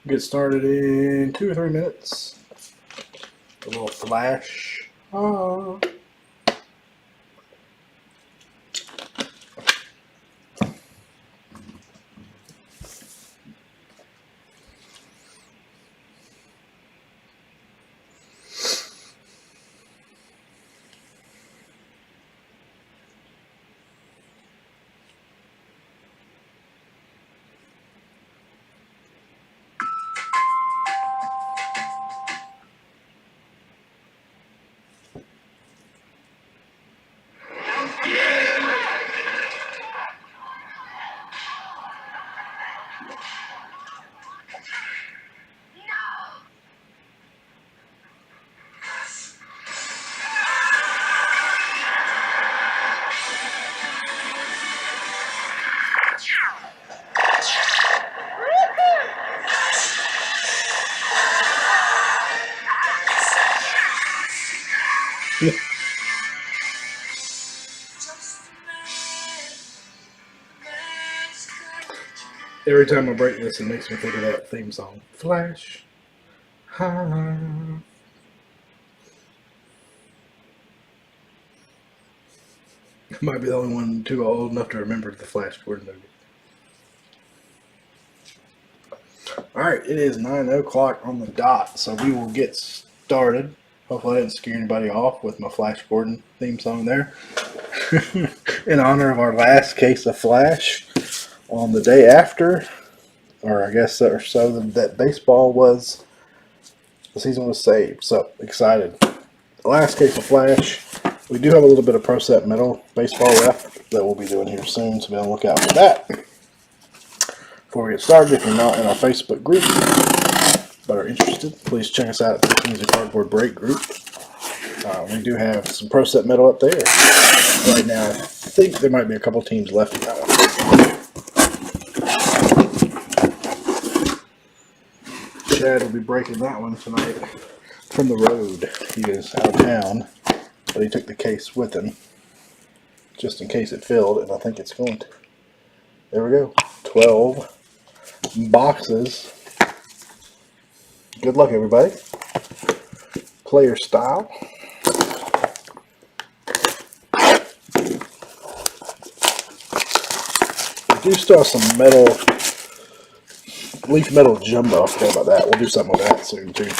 Get started in 2 or 3 minutes. A little flash. Ah. Every time I break this, it makes me think of that theme song. Flash. Ha. I might be the only one too old enough to remember the Flash Gordon movie. Alright, it is 9 o'clock on the dot, so we will get started. Hopefully I didn't scare anybody off with my Flash Gordon theme song there. In honor of our last case of Flash on the day after, or I guess or so, that baseball was, the season was saved. So excited. The last case of Flash. We do have a little bit of Pro Set Metal baseball left that we'll be doing here soon, so be on the lookout for that. Before we get started, if you're not in our Facebook group but are interested, please check us out at the Kings of Cardboard Break group. We do have some Pro Set Metal up there. Right now, I think there might be a couple teams left in that one. Chad will be breaking that one tonight from the road. He is out of town, but he took the case with him just in case it filled, and I think it's going to. There we go. 12 boxes. Good luck, everybody. Player style. We do still have some metal, leaf metal jumbo. I forgot about that. We'll do something with that soon, too.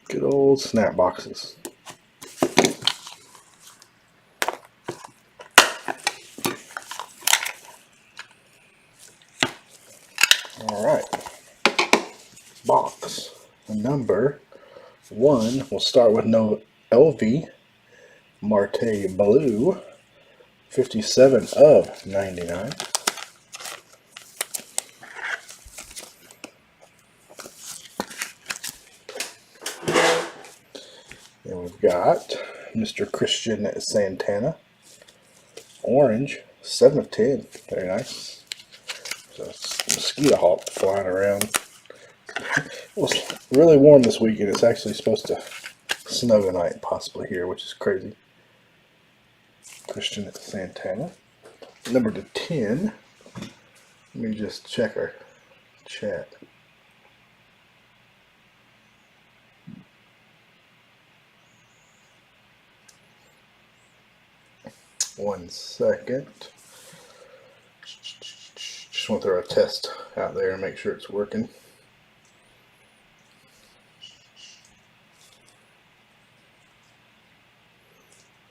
Good old snap boxes. Alright. Box number 1. We'll start with no LV Marte Blue. 57 of 99. Then we've got Mr. Christian Santana. Orange, 7 of 10. Very nice. So mosquito hawk flying around. It was really warm this weekend. It's actually supposed to snow tonight, possibly here, which is crazy. Christian Santana. Number to 10. Let me just check our chat. One second. Just want to throw a test out there and make sure it's working.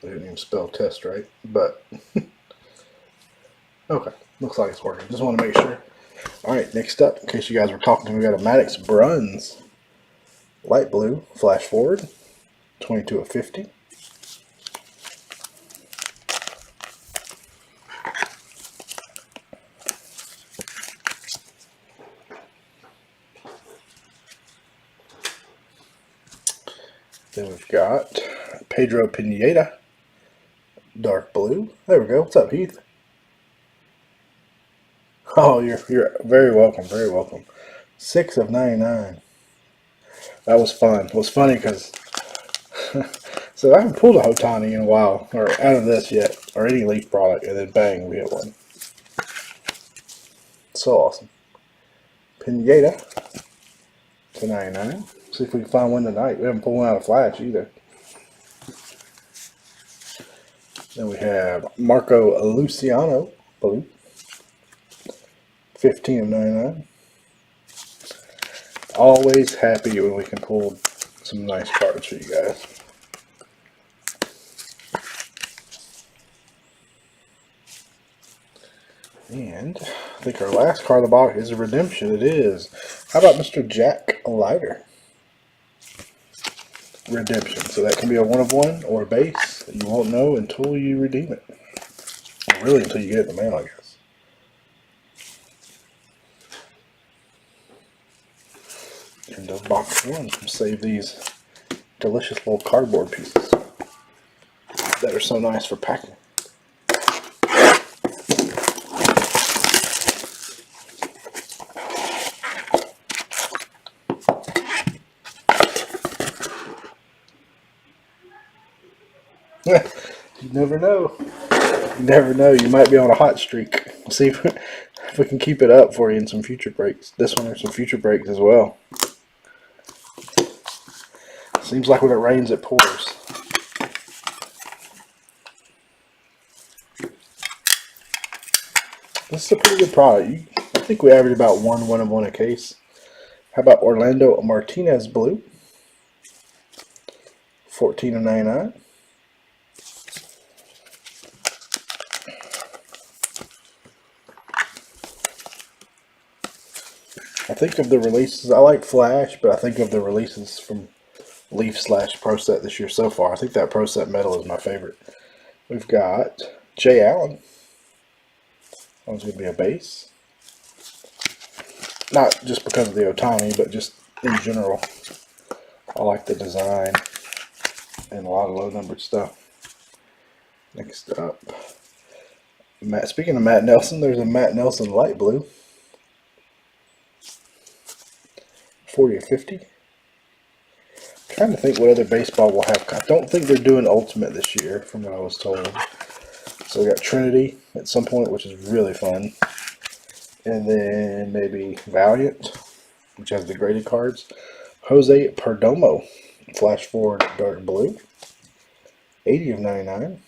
I didn't even spell test right, but okay, looks like it's working. Just want to make sure. Alright, next up, in case you guys were talking to me, we got a Maddox Bruns light blue flash forward, 22 of 50. Then we've got Pedro Pineda, dark blue. There we go. What's up, Heath? Oh, you're very welcome. Very welcome. 6 of 99. That was fun. It was funny because so I haven't pulled a Hotani in a while, or out of this yet. or any Leaf product, and then bang, we hit one. So awesome. Pinata, $2.99. See if we can find one tonight. We haven't pulled one out of Flash either. Then we have Marco Luciano blue, 15 of 99. Always happy when we can pull some nice cards for you guys. And I think our last card of the box is a redemption. It is. How about Mr. Jack Leiter? Redemption. So that can be a 1 of 1 or a base that you won't know until you redeem it. Or really until you get it in the mail, I guess. End of box 1. Save these delicious little cardboard pieces that are so nice for packing. You never know. You never know. You might be on a hot streak. We'll see if we can keep it up for you in some future breaks. This one or some future breaks as well. Seems like when it rains, it pours. This is a pretty good product. I think we average about 1 of 1 a case. How about Orlando Martinez blue? 14 of 99. I think of the releases, I like Flash, but I think of the releases from Leaf / Pro Set this year so far. I think that Pro Set metal is my favorite. We've got Jay Allen. That one's going to be a base. Not just because of the Otani, but just in general. I like the design and a lot of low numbered stuff. Next up, speaking of Matt Nelson, there's a Matt Nelson light blue. 40 of 50. Trying to think what other baseball we'll have. I don't think they're doing Ultimate this year, from what I was told. So we got Trinity at some point, which is really fun. And then maybe Valiant, which has the graded cards. Jose Perdomo, Flash Forward Dark Blue. 80 of 99.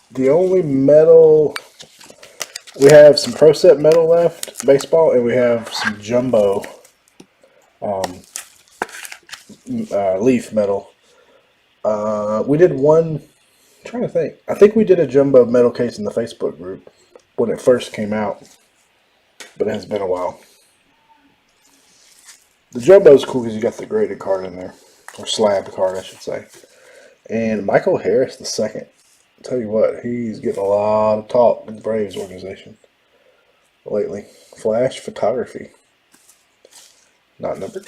The only metal... We have some Pro Set metal left, baseball, and we have some jumbo Leaf metal. We did one, I'm trying to think. I think we did a jumbo metal case in the Facebook group when it first came out, but it has been a while. The jumbo is cool because you got the graded card in there, or slabbed card, I should say. And Michael Harris the second. I'll tell you what, he's getting a lot of talk in the Braves organization lately. Flash photography. Not numbered.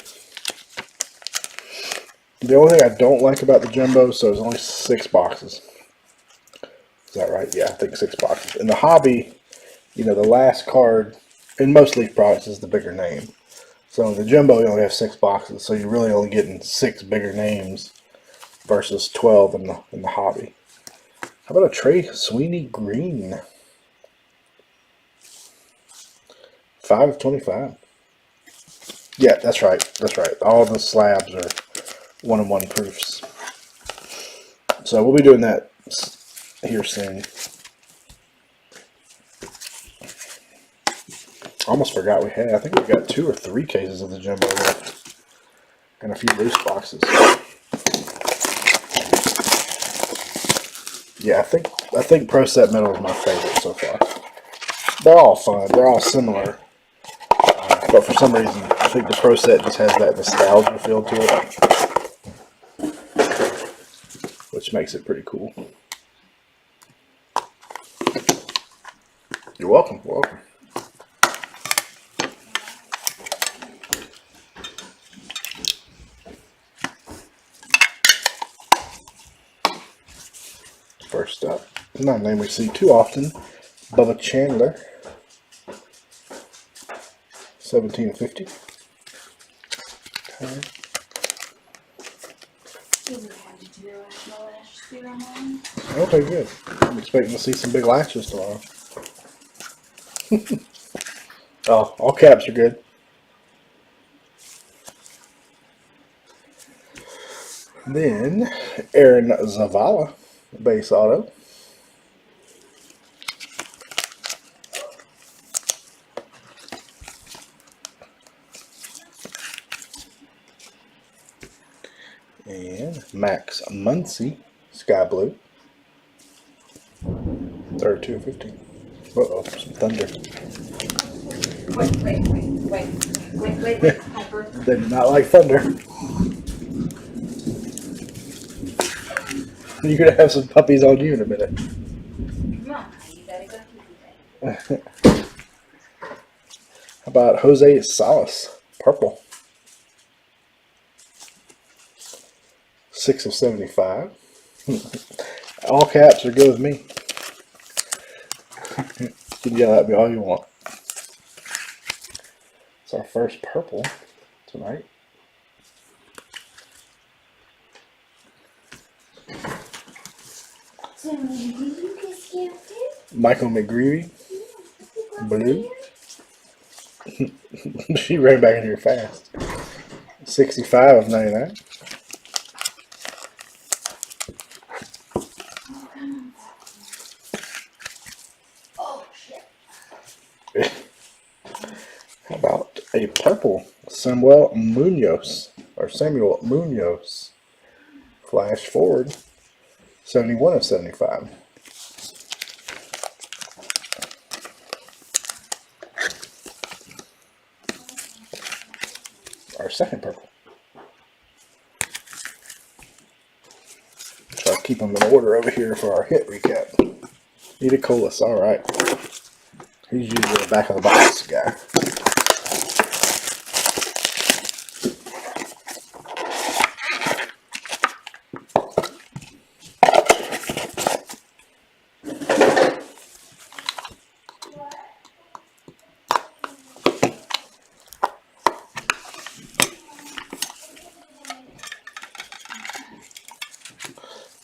The only thing I don't like about the jumbo, so there's only 6 boxes. Is that right? Yeah, I think 6 boxes. In the hobby, you know, the last card in most Leaf products is the bigger name. So in the jumbo, you only have 6 boxes, so you're really only getting 6 bigger names versus 12 in the hobby. How about a Trey Sweeney green? 5 of 25. Yeah, that's right. That's right. All the slabs are 1 of 1 proofs. So we'll be doing that here soon. Almost forgot we had. I think we've got 2 or 3 cases of the jumbo left, and a few loose boxes. Yeah, I think Pro Set metal is my favorite so far. They're all fun. They're all similar, but for some reason, I think the Pro Set just has that nostalgia feel to it, which makes it pretty cool. You're welcome. Welcome. First up, not a name we see too often, Bubba Chandler, 1750. Okay. Okay, good. I'm expecting to see some big lashes tomorrow. Oh, all caps are good. Then, Aaron Zavala, base auto. And Max Muncy, sky blue. 32/50. Uh-oh, some thunder. Wait, Piper. They do not like thunder. You're going to have some puppies on you in a minute. Come on, you gotta go through that. How about Jose Salas, purple. 6/75. All caps are good with me. You can yell at me all you want. It's our first purple tonight. Michael McGreevy, blue. She ran back in here fast. 65/99. Oh, shit. How about a purple Samuel Munoz, flash forward, 71/75. Our second purple. Try to keep them in order over here for our hit recap. Need a Colas, all right. He's usually the back of the box guy.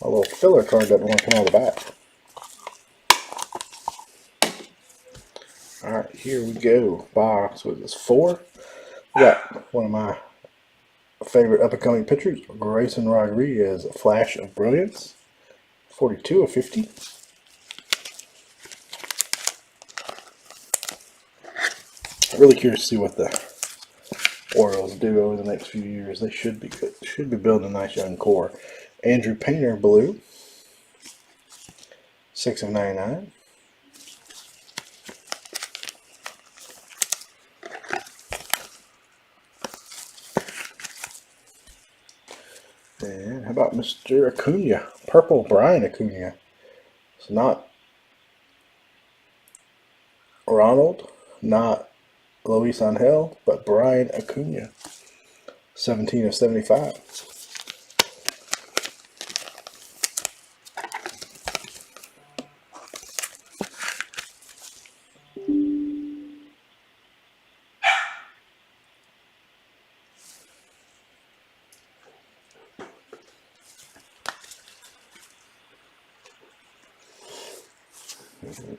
A little filler card doesn't want to come out of the back. Alright, here we go. Box with this 4. We got one of my favorite up-and-coming pitchers, Grayson Rodriguez, Flash of Brilliance. 42/50. I'm really curious to see what the Orioles do over the next few years. They should be good. Should be building a nice young core. Andrew Painter, blue. 6/99. And how about Mr. Acuna? Purple Brian Acuna. It's not Ronald, not Luis Angel, but Brian Acuna. 17/75.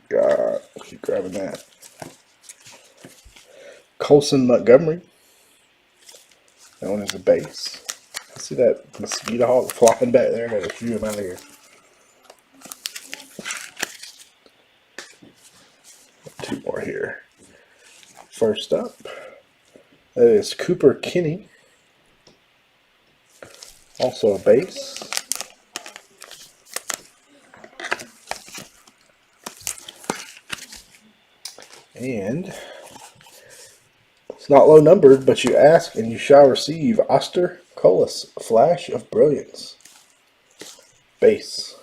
God, keep grabbing that. Colson Montgomery. That one is a base. I see that mosquito hawk flopping back there. I gotta shoot him out of here. Two more here. First up, that is Cooper Kinney. Also a base. And it's not low numbered, but you ask and you shall receive. Oster Colas, Flash of Brilliance. Base.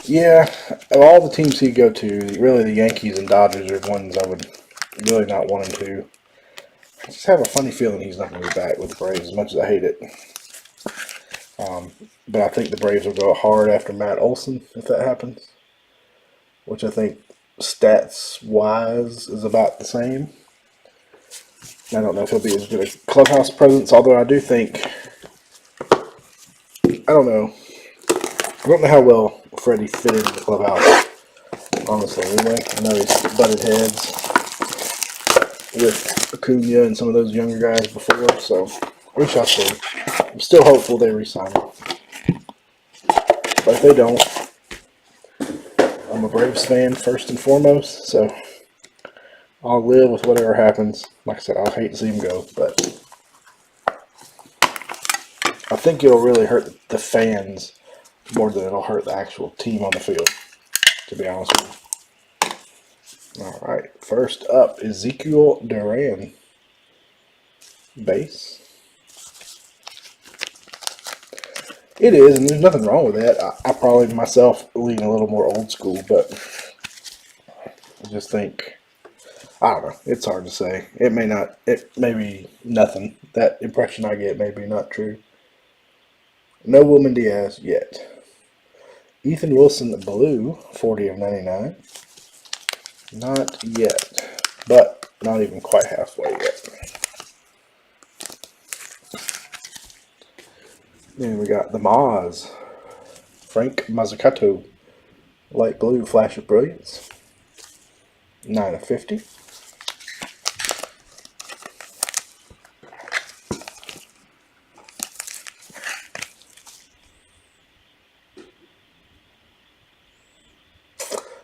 Yeah, of all the teams he'd go to, really the Yankees and Dodgers are the ones I would really not want him to. I just have a funny feeling he's not going to be back with the Braves as much as I hate it. But I think the Braves will go hard after Matt Olson if that happens, which I think stats-wise is about the same. I don't know if he'll be as good a clubhouse presence, although I do think, I don't know how well Freddie fit into the clubhouse, honestly, anyway. I know he's butted heads with Acuna and some of those younger guys before, so we shall see. I'm still hopeful they re-sign him. But if they don't, I'm a Braves fan first and foremost, so I'll live with whatever happens. Like I said, I'll hate to see him go, but I think it'll really hurt the fans more than it'll hurt the actual team on the field, to be honest with you. All right, first up, Ezekiel Duran, base. It is, and there's nothing wrong with that. I probably myself lean a little more old school, but I just think, I don't know. It's hard to say. It may be nothing. That impression I get may be not true. No Woman Diaz yet. Ethan Wilson, blue, 40 of 99. Not yet, but not even quite halfway yet. Then we got the Maz, Frank Mazzucato, light blue, flash of brilliance, 9 of 50.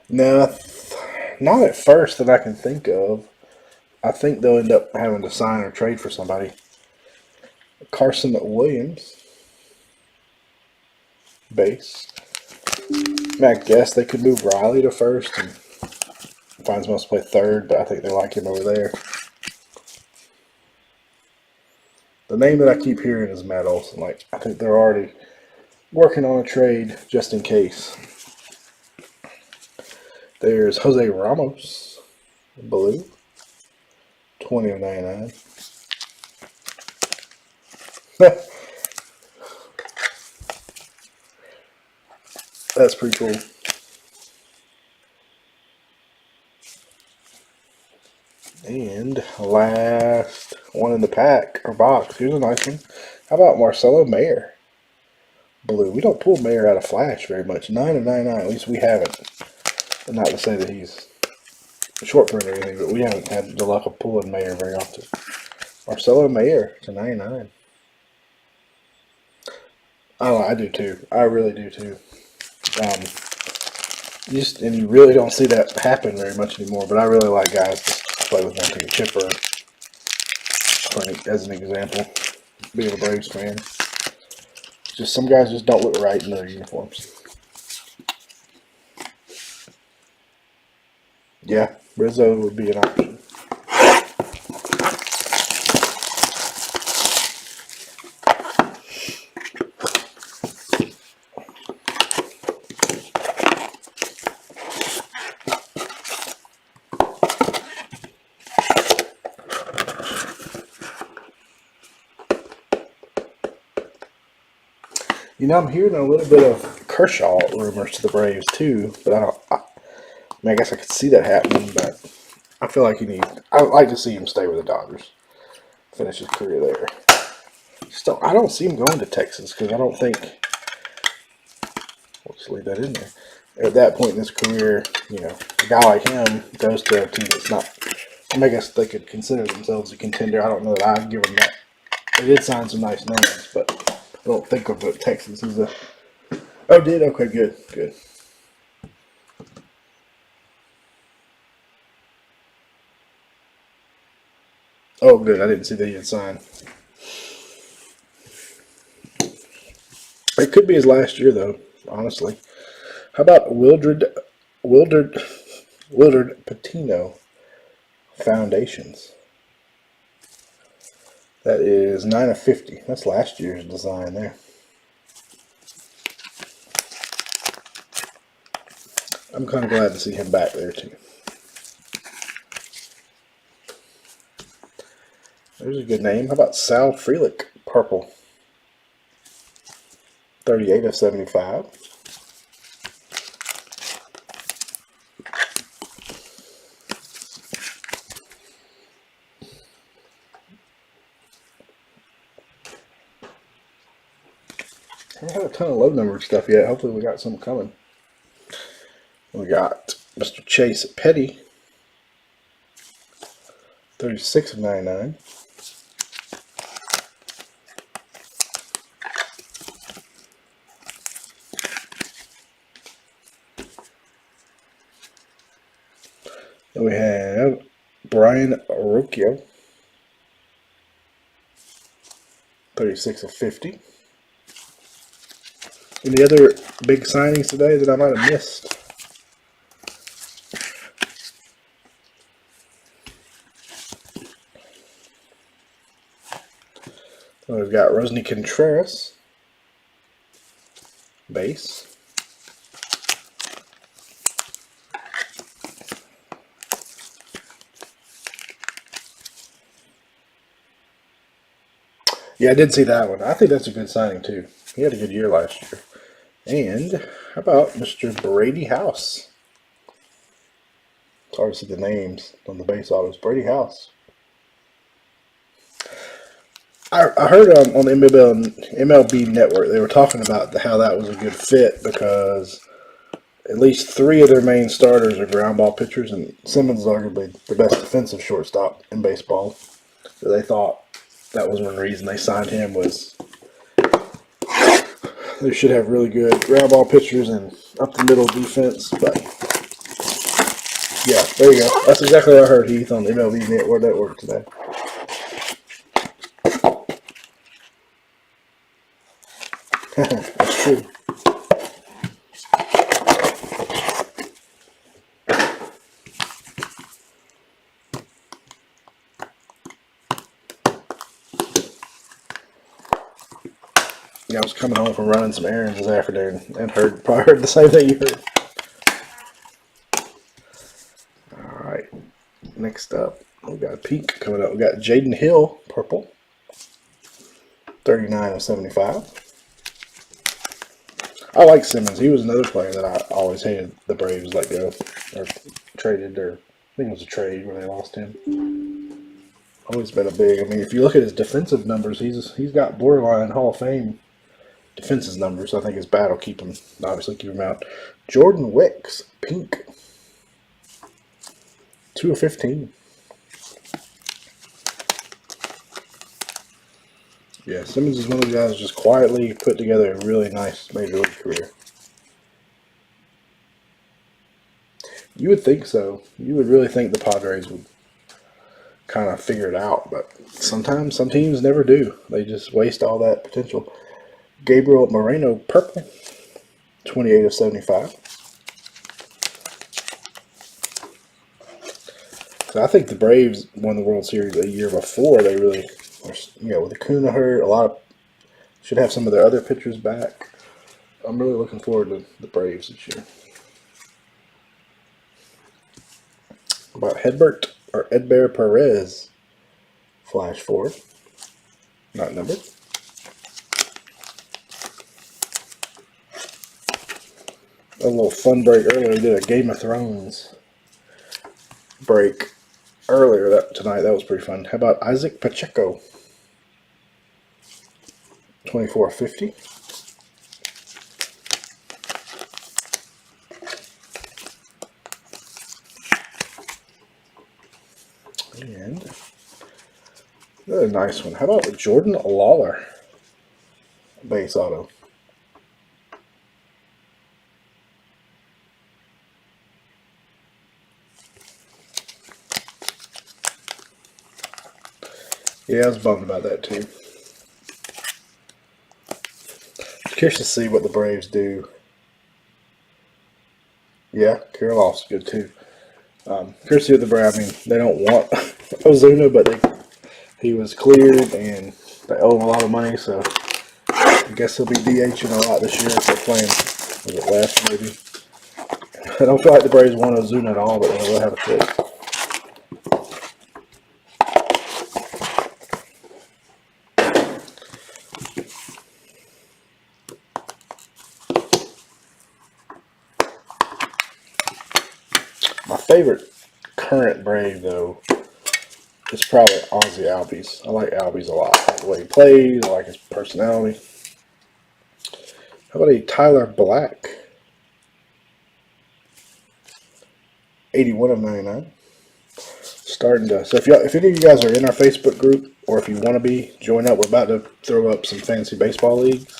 No, not at first that I can think of. I think they'll end up having to sign or trade for somebody. Carson Williams, base. I guess they could move Riley to first and find someone else to play third, but I think they like him over there. The name that I keep hearing is Matt Olson. Like, I think they're already working on a trade just in case. There's Jose Ramos, blue, 20 of 99. That's pretty cool. And last one in the pack, or box. Here's a nice one. How about Marcelo Mayer, blue? We don't pull Mayer out of Flash very much. 9 of 99. At least we haven't. And not to say that he's short print or anything, but we haven't had the luck of pulling Mayer very often. Marcelo Mayer to 99. Oh, I do too. I really do too. And you really don't see that happen very much anymore. But I really like guys to play with one-team chipper, as an example. Being a Braves fan, just some guys just don't look right in their uniforms. Yeah, Rizzo would be an option. You know, I'm hearing a little bit of Kershaw rumors to the Braves too, but I guess I could see that happening, but I feel like I'd like to see him stay with the Dodgers, finish his career there. I don't see him going to Texas because I don't think. We'll just leave that in there. At that point in his career, you know, a guy like him goes to a team that's not. I guess they could consider themselves a contender. I don't know that I'd give them that. They did sign some nice names, but I don't think of Texas as a. Oh, did? Okay, good. Oh, good. I didn't see that he had signed. It could be his last year, though, honestly. How about Wildred Patino Foundations? That is 9 of 50. That's last year's design there. I'm kind of glad to see him back there, too. There's a good name. How about Sal Frelick, purple? 38 of 75. ton of low numbered stuff yet. Hopefully we got some coming. We got Mr. Chase Petty, 36 of 99. Then we have Brian Rocchio, 36 of 50. Any other big signings today that I might have missed? So we've got Rosny Contreras, base. Yeah, I did see that one. I think that's a good signing, too. He had a good year last year. And how about Mr. Brady House? It's hard to see the names on the base autos. Brady House. I heard on the MLB Network, they were talking about how that was a good fit because at least 3 of their main starters are ground ball pitchers, and Simmons is arguably the best defensive shortstop in baseball. So they thought that was one reason they signed him, was they should have really good ground ball pitchers and up the middle defense. But yeah, there you go. That's exactly what I heard, Heath, on the MLB Network today. That's true. Yeah, I was coming home from running some errands this afternoon and probably heard the same thing you heard. All right, next up, we got a pink coming up. We got Jaden Hill, purple, 39 of 75. I like Simmons. He was another player that I always hated the Braves let go or traded, or I think it was a trade where they lost him. Always been a big. I mean, if you look at his defensive numbers, he's got borderline Hall of Fame defensive numbers. I think his bat will keep him out. Jordan Wicks, pink, 2 of 15. Yeah, Simmons is one of the guys who just quietly put together a really nice major league career. You would think so. You would really think the Padres would kind of figure it out, but sometimes some teams never do. They just waste all that potential. Gabriel Moreno, purple, 28 of 75. So I think the Braves won the World Series a year before. They really, with Acuna hurt, should have some of their other pitchers back. I'm really looking forward to the Braves this year. About Edbert Perez, flash forward, not numbered. A little fun break earlier. We did a Game of Thrones break earlier tonight. That was pretty fun. How about Isaac Pacheco, 24/50. And another nice one. How about Jordan Lawler, base auto? Yeah, I was bummed about that too. Curious to see what the Braves do. Yeah, Kirilloff's good too. Curious to see what the Braves. I mean, they don't want Ozuna, but he was cleared and they owe him a lot of money, so I guess he'll be DHing a lot this year if they're playing. Was it last maybe? I don't feel like the Braves want Ozuna at all, but they will have a choice. My favorite current Brave, though, is probably Ozzy Albies. I like Albies a lot. I like the way he plays. I like his personality. How about a Tyler Black? 81 of 99. Starting to, so if any of you guys are in our Facebook group, or if you want to be, join up. We're about to throw up some fantasy baseball leagues.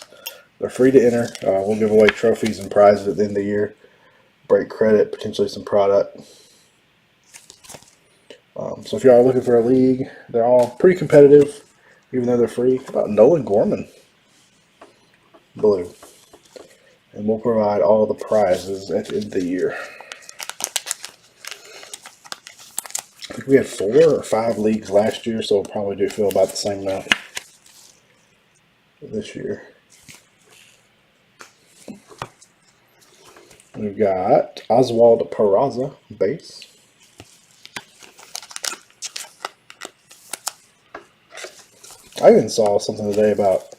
They're free to enter. We'll give away trophies and prizes at the end of the year. Break credit, potentially some product. So if you are looking for a league, they're all pretty competitive, even though they're free. How about Nolan Gorman? Blue. And we'll provide all the prizes at the end of the year. I think we had 4 or 5 leagues last year, so we'll probably do feel about the same amount this year. We've got Oswald Peraza, base. I even saw something today about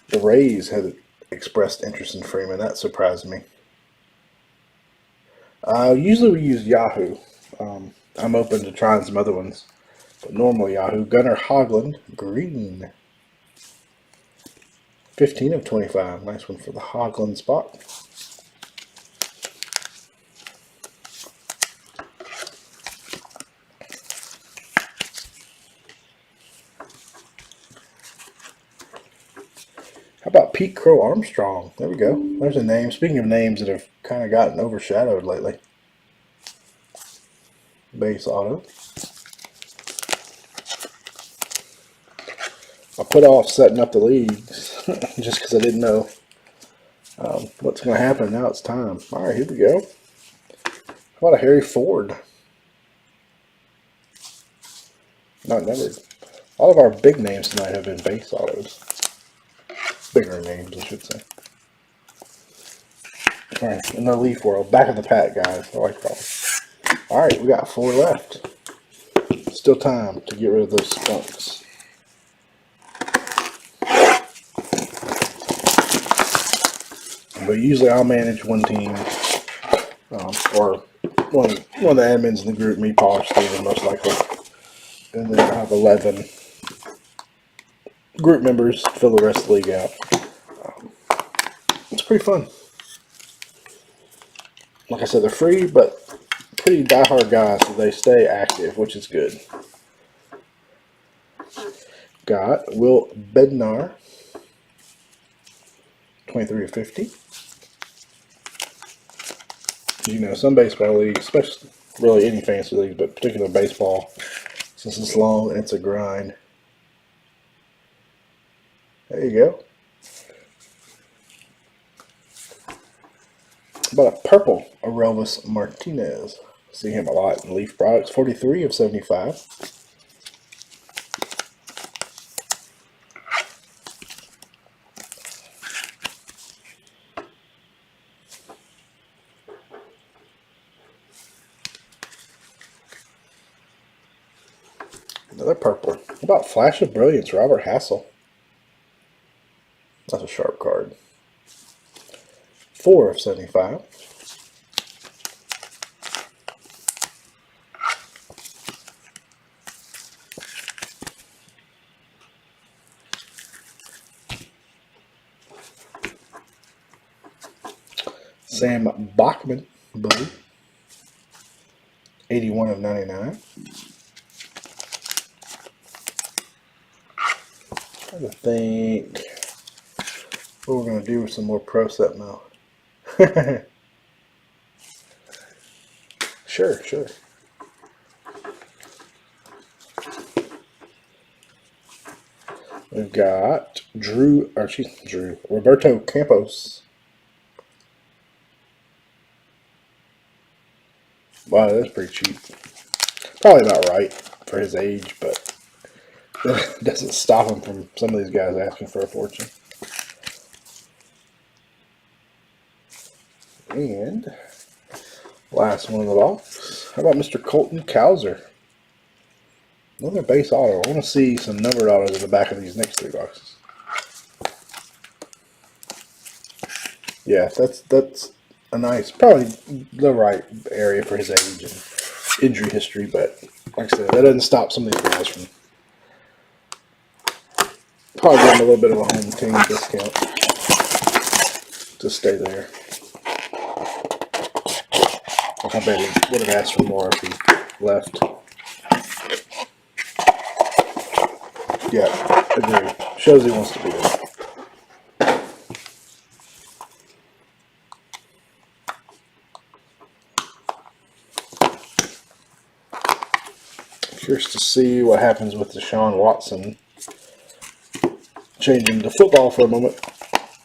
the Rays had expressed interest in Freeman. That surprised me. Usually we use Yahoo. I'm open to trying some other ones, but normally Yahoo. Gunnar Hoglund, green. 15 of 25. Nice one for the Hoglund spot. How about Pete Crow Armstrong? There we go. There's a name. Speaking of names that have kind of gotten overshadowed lately. Base auto. I put off setting up the leagues just because I didn't know what's going to happen. Now it's time. All right, here we go. How about a Harry Ford? Not numbered. All of our big names tonight have been base autos. Bigger names, I should say. All right, in the Leaf world, back of the pack, guys. I like that. All right, we got 4 left. Still time to get rid of those skunks. But usually I'll manage one team, or one of the admins in the group, me, Paul, or Steven, most likely. And then I'll have 11 group members fill the rest of the league out. It's pretty fun. Like I said, they're free, but pretty diehard guys, so they stay active, which is good. Got Will Bednar, 23 of 50. You know, some baseball leagues, especially really any fantasy league, but particular baseball, since it's long and it's a grind. There you go. About a purple Aurelvis Martinez. See him a lot in Leaf products. 43 of 75. Another purple. How about Flash of Brilliance, Robert Hassel? That's a sharp card. 4 of 75. Sam Bachman, blue. 81 of 99. Trying to think what we're going to do with some more Pro Set now. Sure. We've got Roberto Campos. Wow, that's pretty cheap. Probably about right for his age, but it doesn't stop him from some of these guys asking for a fortune. And last one in the box. How about Mr. Colton Cowser? Another base auto. I want to see some numbered autos in the back of these next 3 boxes. Yeah, that's a nice, probably the right area for his age and injury history, but like I said, that doesn't stop some of these guys from probably getting a little bit of a home team discount to stay there. I bet he would have asked for more if he left. Yeah, agree. Shows he wants to be there. Curious to see what happens with Deshaun Watson changing to football for a moment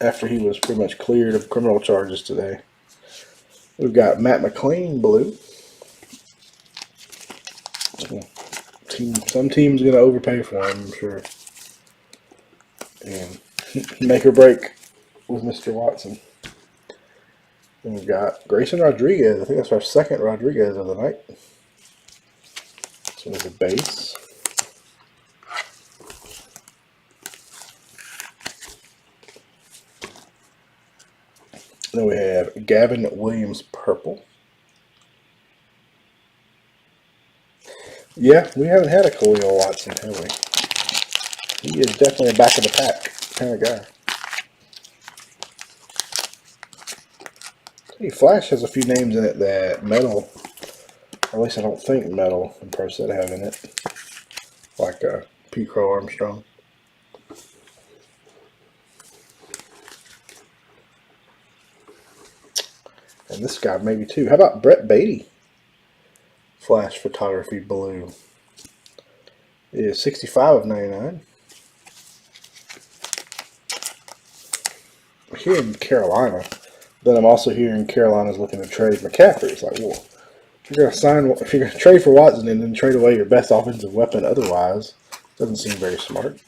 after he was pretty much cleared of criminal charges today. We've got Matt McLean blue. Some team's going to overpay for him, I'm sure. And make or break with Mr. Watson. And we've got Grayson Rodriguez. I think that's our second Rodriguez of the night. This one is a base. Then we have Gavin Williams purple. Yeah, we haven't had a Khalil Watson, have we? He is definitely a back of the pack kind of guy. Hey, Flash has a few names in it that Metal, or at least I don't think Metal and Pro Set have in it, like P. Crow Armstrong. And this guy maybe too. How about Brett Beatty? Flash photography blue. It is 65 of 99. Here in Carolina, then I'm also hearing Carolina's looking to trade McCaffrey. It's like, well, if you're going to trade for Watson and then trade away your best offensive weapon otherwise, doesn't seem very smart.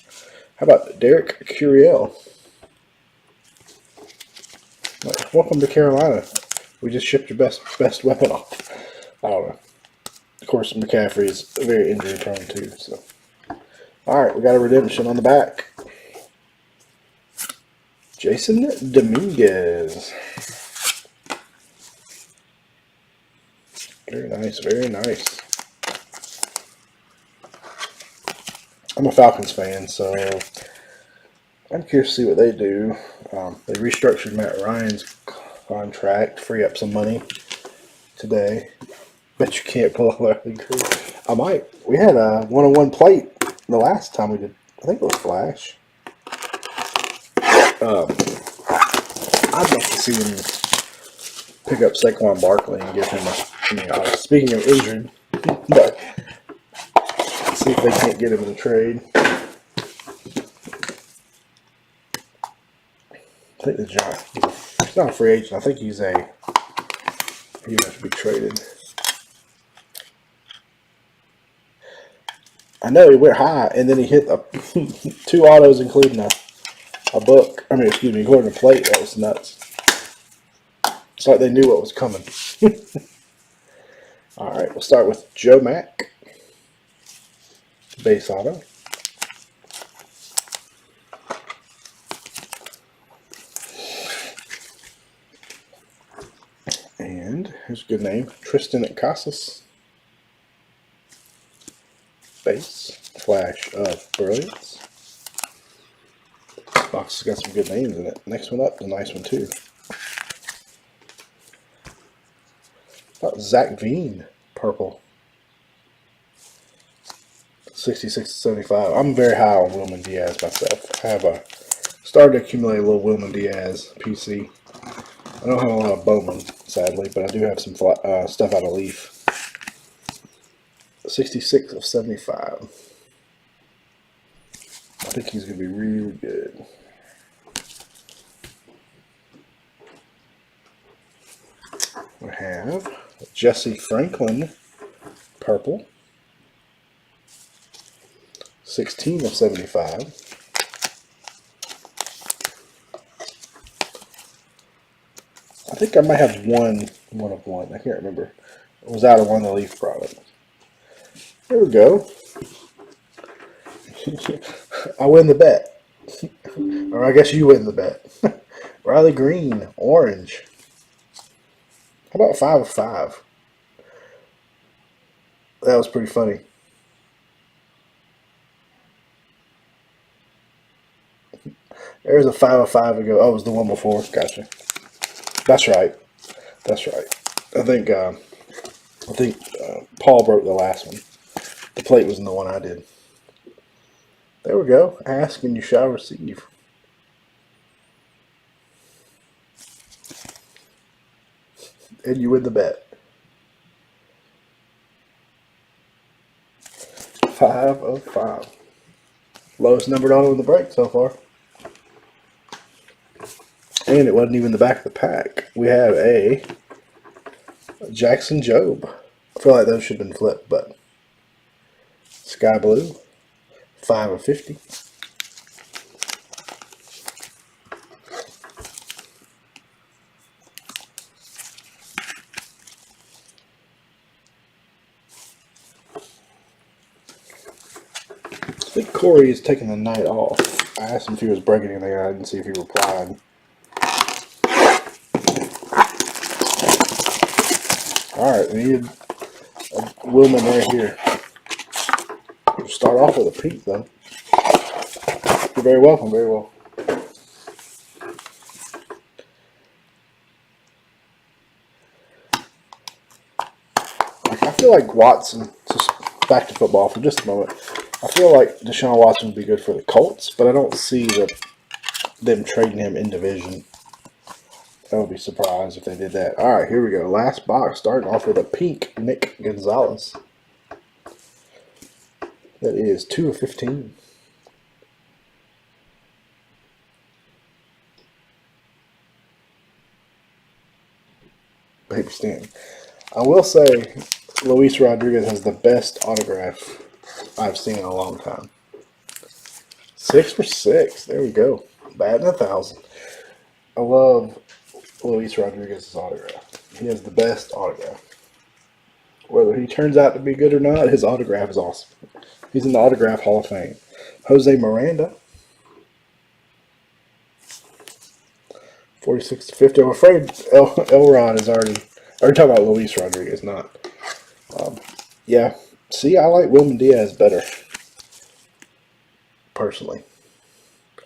How about Derek Curiel? Like, welcome to Carolina. We just shipped your best weapon off. I don't know. Of course, McCaffrey is very injury prone too. So, all right, we got a redemption on the back. Jason Dominguez. Very nice, very nice. I'm a Falcons fan, so I'm curious to see what they do. They restructured Matt Ryan's contract, free up some money today. Bet you can't pull a Larry Green. I might. We had a one-on-one plate the last time we did. I think it was Flash. I'd like to see him pick up Saquon Barkley and give him speaking of injured, but see if they can't get him in a trade. I think the Giants. He's not a free agent. I think he has to be traded. I know he went high, and then he hit 2 autos, including a book. I mean, excuse me, including a plate. That was nuts. It's like they knew what was coming. All right, we'll start with Joe Mack. Base auto. And here's a good name, Tristan Casas. Base. Flash of Brilliance. Box has got some good names in it. Next one up is a nice one too. Zach Veen, purple. 66-75. I'm very high on Wilman Diaz myself. I have started to accumulate a little Wilman Diaz PC. I don't have a lot of Bowman, sadly, but I do have some stuff out of Leaf. 66-75. I think he's going to be really good. We have Jesse Franklin, purple. 16-75. I think I might have one of one. I can't remember. It was out of one of the Leaf products. There we go. I win the bet. Or I guess you win the bet. Riley Green, orange. How about 5 of 5? That was pretty funny. There's a 5 of 5 ago. Oh, it was the one before. Gotcha. That's right. That's right. I think Paul broke the last one. The plate was in the one I did. There we go. Ask and you shall receive. And you win the bet. 5 of 5. Lowest numbered auto in the break so far. And it wasn't even the back of the pack. We have a Jackson Jobe. I feel like those should have been flipped, but Sky Blue. 5 of 50. I think Corey is taking the night off. I asked him if he was breaking anything. I didn't see if he replied. Alright, we need a Wilman right here. We'll start off with a peak, though. You're very welcome, very well. I feel like Watson, just back to football for just a moment. I feel like Deshaun Watson would be good for the Colts, but I don't see them trading him in division. I would be surprised if they did that. All right, here we go. Last box, starting off with a pink Nick Gonzalez. That is 2 of 15. Baby Stanton. I will say, Luis Rodriguez has the best autograph I've seen in a long time. 6 for 6. There we go. Batting 1,000. I love Luis Rodriguez's autograph. He has the best autograph. Whether he turns out to be good or not, his autograph is awesome. He's in the Autograph Hall of Fame. Jose Miranda. 46 to 50. I'm afraid Elrod is already... Are you talking about Luis Rodriguez? Not. Yeah. See, I like Wilman Diaz better. Personally.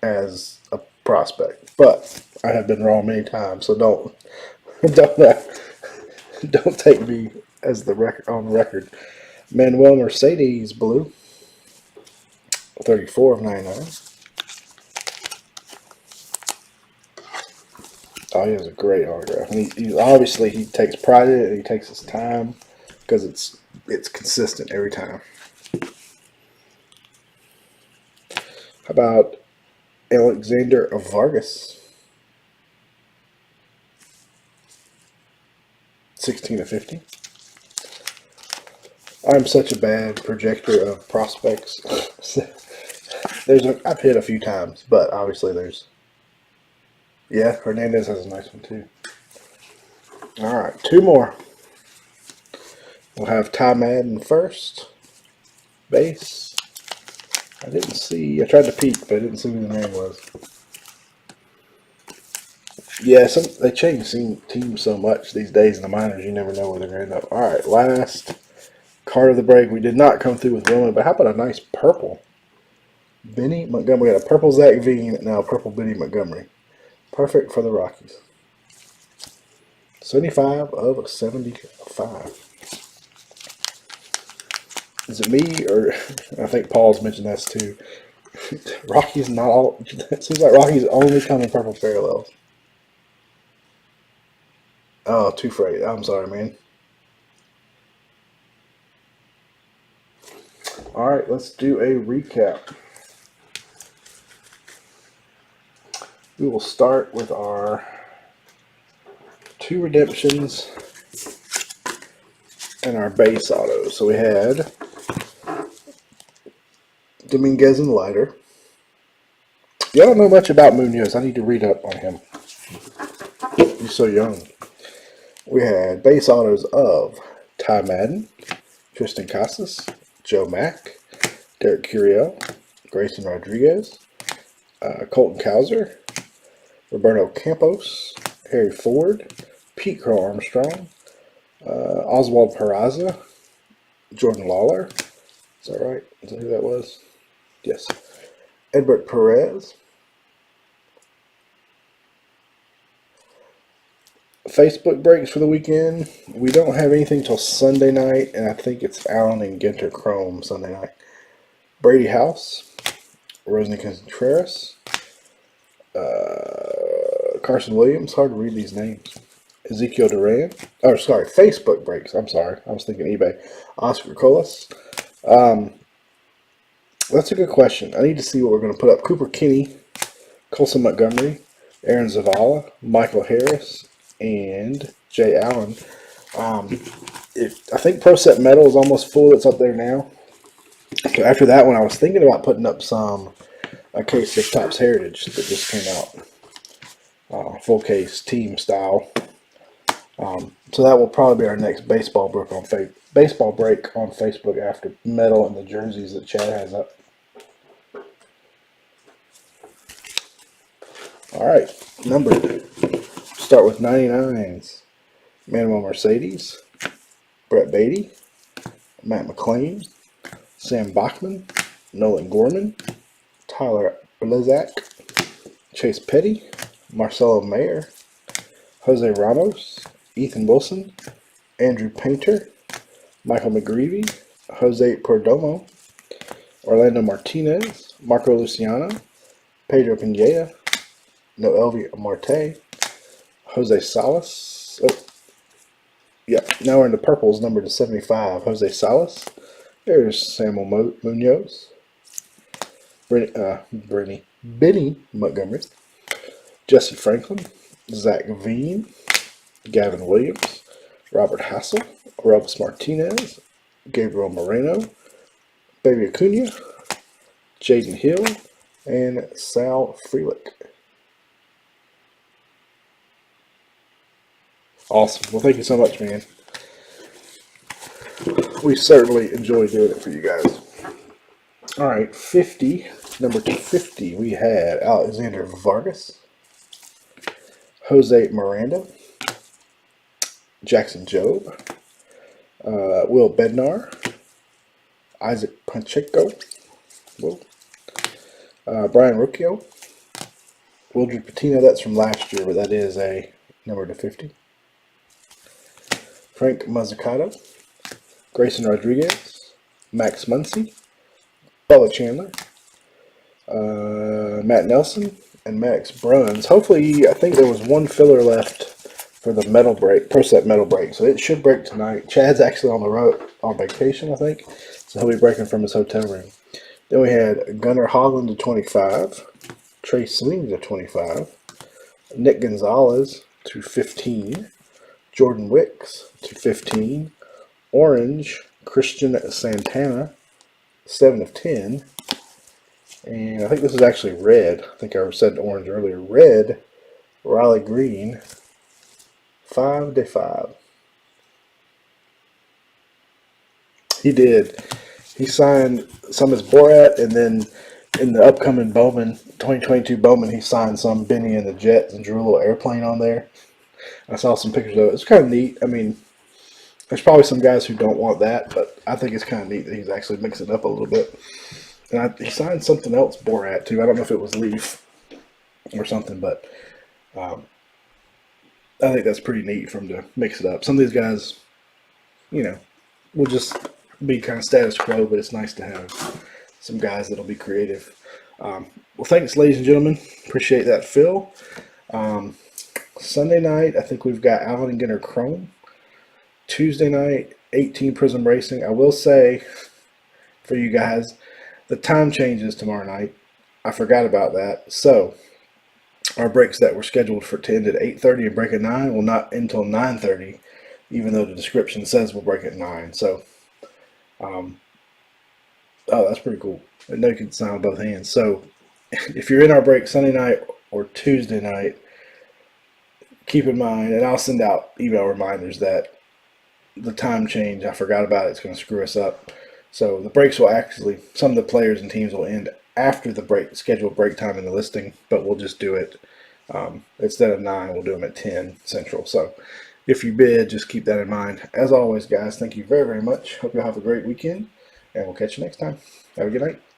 As a prospect. But I have been wrong many times, so don't take me as the record on record. Manuel Mercedes blue. 34 of 99. Oh, he has a great autograph. And he obviously he takes pride in it and he takes his time because it's consistent every time. How about Alexander Vargas? 16 of 50. I'm such a bad projector of prospects. I've hit a few times, but obviously there's... Yeah, Hernandez has a nice one too. All right, 2 more. We'll have Ty Madden first. Base. I didn't see... I tried to peek, but I didn't see who the name was. Yeah, they change teams so much these days in the minors, you never know where they're going to end up. All right, last card of the break. We did not come through with Roman, but how about a nice purple? Benny Montgomery. We got a purple Zach Veen, now a purple Benny Montgomery. Perfect for the Rockies. 75 of 75. Is it me, or I think Paul's mentioned this too. Rockies not all... It seems like Rockies only come in purple parallels. Oh, 2 for 8. I'm sorry, man. All right, let's do a recap. We will start with our 2 redemptions and our base auto. So we had Dominguez and Leiter. Yeah, I don't know much about Munoz. I need to read up on him. He's so young. We had base autos of Ty Madden, Tristan Casas, Joe Mack, Derek Curiel, Grayson Rodriguez, Colton Cowser, Roberto Campos, Harry Ford, Pete Crow Armstrong, Oswald Peraza, Jordan Lawler. Is that right? Is that who that was? Yes. Edbert Perez, Facebook breaks for the weekend. We don't have anything till Sunday night, and I think it's Allen and Ginter Chrome Sunday night. Brady House, Rosny Contreras, Carson Williams. Hard to read these names. Ezekiel Duran. Oh, sorry, Facebook breaks. I'm sorry. I was thinking eBay. Oscar Colas. That's a good question. I need to see what we're going to put up. Cooper Kinney, Colson Montgomery, Aaron Zavala, Michael Harris, and Jay Allen. I think Pro Set Metal is almost full. It's up there now. So after that one, I was thinking about putting up a case of Topps Heritage that just came out. Full case, team style. So that will probably be our next baseball break on Facebook after Metal and the jerseys that Chad has up. All right, numbered. Start with 99s. Manuel Mercedes, Brett Beatty, Matt McClain, Sam Bachman, Nolan Gorman, Tyler Blizak, Chase Petty, Marcelo Mayer, Jose Ramos, Ethan Wilson, Andrew Painter, Michael McGreevy, Jose Perdomo, Orlando Martinez, Marco Luciano, Pedro Pineda, Noelvi Marte, Jose Salas. Now we're in the purples, number to 75. Jose Salas. There's Samuel Munoz. Benny Montgomery. Jesse Franklin. Zach Veen. Gavin Williams. Robert Hassel. Robus Martinez. Gabriel Moreno. Baby Acuna. Jaden Hill. And Sal Freelick. Awesome. Well, thank you so much, man. We certainly enjoy doing it for you guys. All right, 50. Number 250, we had Alexander Vargas, Jose Miranda, Jackson Jobe, Will Bednar, Isaac Pacheco, Brian Rocchio, Wildred Patino. That's from last year, but that is a number to 50. Frank Mazzucato, Grayson Rodriguez, Max Muncy, Bella Chandler, Matt Nelson, and Max Bruns. Hopefully, I think there was one filler left for the metal break, Pro Set metal break, so it should break tonight. Chad's actually on the road on vacation, I think, so he'll be breaking from his hotel room. Then we had Gunnar Hogland to 25, Trey Sweeney to 25, Nick Gonzalez to 15, Jordan Wicks to 15, Orange, Christian Santana, 7 of 10. And I think this is actually red. I think I said orange earlier. Red, Riley Green, 5 of 5. He did. He signed some as Borat, and then in the upcoming Bowman, 2022 Bowman, he signed some Benny and the Jets and drew a little airplane on there. I saw some pictures of it. It's kind of neat. I mean, there's probably some guys who don't want that, but I think it's kind of neat that he's actually mixing it up a little bit. And he signed something else Borat too. I don't know if it was Leaf or something, but I think that's pretty neat for him to mix it up. Some of these guys, will just be kind of status quo, but it's nice to have some guys that'll be creative. Well, thanks, ladies and gentlemen. Appreciate that, Phil. Sunday night, I think we've got Allen and Ginter Chrome. Tuesday night, 18 Prism Racing. I will say for you guys, the time changes tomorrow night. I forgot about that. So our breaks that were scheduled to end at 8:30 and break at 9 will not end until 9:30, even though the description says we'll break at 9. So, that's pretty cool. I know you can sign with both hands. So if you're in our break Sunday night or Tuesday night, keep in mind, and I'll send out email reminders that the time change, I forgot about it, it's going to screw us up. So the breaks will actually, some of the players and teams will end after the scheduled break time in the listing, but we'll just do it, instead of 9, we'll do them at 10 Central. So if you bid, just keep that in mind. As always, guys, thank you very, very much. Hope you have a great weekend, and we'll catch you next time. Have a good night.